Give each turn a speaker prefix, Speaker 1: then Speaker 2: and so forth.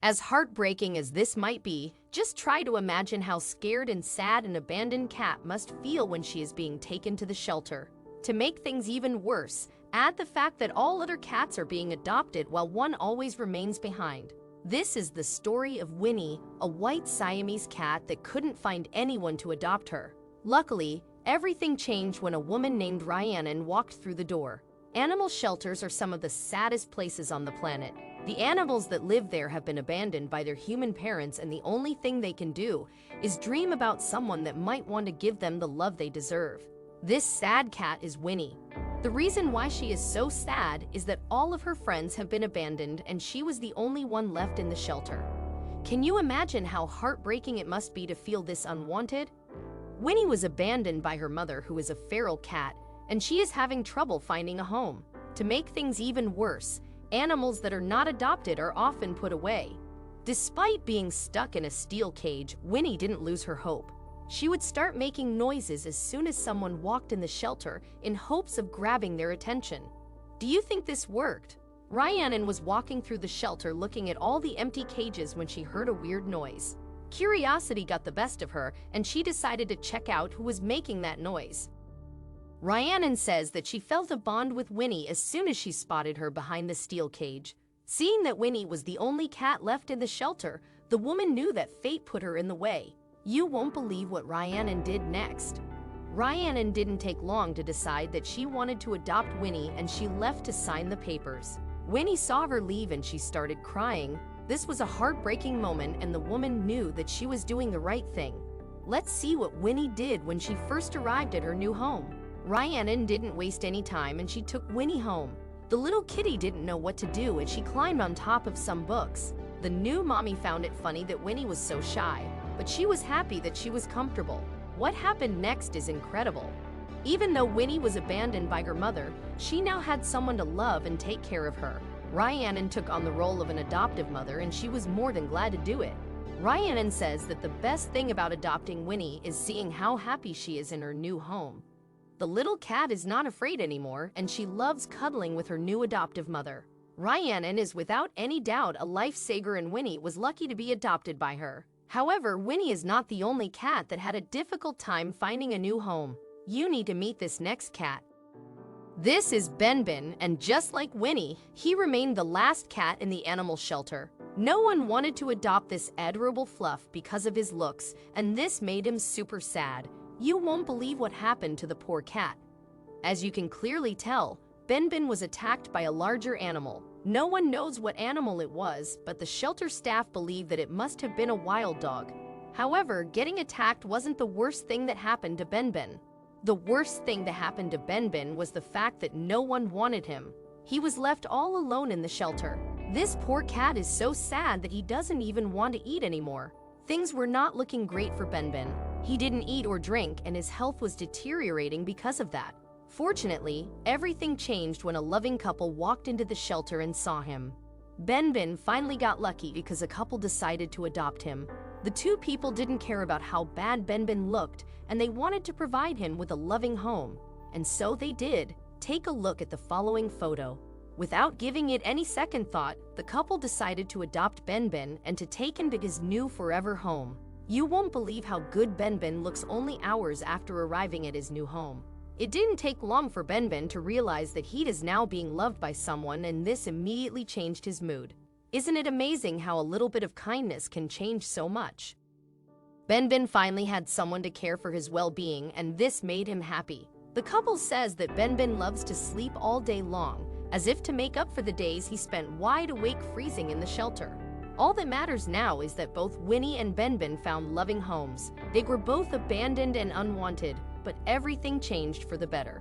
Speaker 1: As heartbreaking as this might be, just try to imagine how scared and sad an abandoned cat must feel when she is being taken to the shelter. To make things even worse, add the fact that all other cats are being adopted while one always remains behind. This is the story of Winnie, a white Siamese cat that couldn't find anyone to adopt her. Luckily, everything changed when a woman named WhatRhiannon walked through the door. Animal shelters are some of the saddest places on the planet. The animals that live there have been abandoned by their human parents, and the only thing they can do is dream about someone that might want to give them the love they deserve. This sad cat is Winnie. The reason why she is so sad is that all of her friends have been abandoned and she was the only one left in the shelter. Can you imagine how heartbreaking it must be to feel this unwanted? Winnie was abandoned by her mother, who is a feral cat, and she is having trouble finding a home. To make things even worse, animals that are not adopted are often put away. Despite being stuck in a steel cage, Winnie didn't lose her hope. She would start making noises as soon as someone walked in the shelter in hopes of grabbing their attention. Do you think this worked? WhatRhiannon was walking through the shelter looking at all the empty cages when she heard a weird noise. Curiosity got the best of her, and she decided to check out who was making that noise. WhatRhiannon says that she felt a bond with Winnie as soon as she spotted her behind the steel cage. Seeing that Winnie was the only cat left in the shelter, the woman knew that fate put her in the way. You won't believe what WhatRhiannon did next. WhatRhiannon didn't take long to decide that she wanted to adopt Winnie, and she left to sign the papers. Winnie saw her leave and she started crying. This was a heartbreaking moment, and the woman knew that she was doing the right thing. Let's see what Winnie did when she first arrived at her new home. WhatRhiannon didn't waste any time and she took Winnie home. The little kitty didn't know what to do and she climbed on top of some books. The new mommy found it funny that Winnie was so shy, but she was happy that she was comfortable. What happened next is incredible. Even though Winnie was abandoned by her mother, she now had someone to love and take care of her. WhatRhiannon took on the role of an adoptive mother, and she was more than glad to do it. WhatRhiannon says that the best thing about adopting Winnie is seeing how happy she is in her new home. The little cat is not afraid anymore, and she loves cuddling with her new adoptive mother. WhatRhiannon is without any doubt a lifesaver, and Winnie was lucky to be adopted by her. However, Winnie is not the only cat that had a difficult time finding a new home. You need to meet this next cat. This is Benbin, and just like Winnie, he remained the last cat in the animal shelter. No one wanted to adopt this adorable fluff because of his looks, and this made him super sad. You won't believe what happened to the poor cat. As you can clearly tell, Benbin was attacked by a larger animal. No one knows what animal it was, but the shelter staff believe that it must have been a wild dog. However, getting attacked wasn't the worst thing that happened to Benbin. The worst thing that happened to Benbin was the fact that no one wanted him. He was left all alone in the shelter. This poor cat is so sad that he doesn't even want to eat anymore. Things were not looking great for Benbin. He didn't eat or drink, and his health was deteriorating because of that. Fortunately, everything changed when a loving couple walked into the shelter and saw him. Benbin finally got lucky because a couple decided to adopt him. The two people didn't care about how bad Benbin looked, and they wanted to provide him with a loving home. And so they did. Take a look at the following photo. Without giving it any second thought, the couple decided to adopt Benbin and to take him to his new forever home. You won't believe how good Benbin looks only hours after arriving at his new home. It didn't take long for Benbin to realize that he is now being loved by someone, and this immediately changed his mood. Isn't it amazing how a little bit of kindness can change so much? Benbin finally had someone to care for his well-being, and this made him happy. The couple says that Benbin loves to sleep all day long, as if to make up for the days he spent wide awake freezing in the shelter. All that matters now is that both Winnie and Benbin found loving homes. They were both abandoned and unwanted, but everything changed for the better.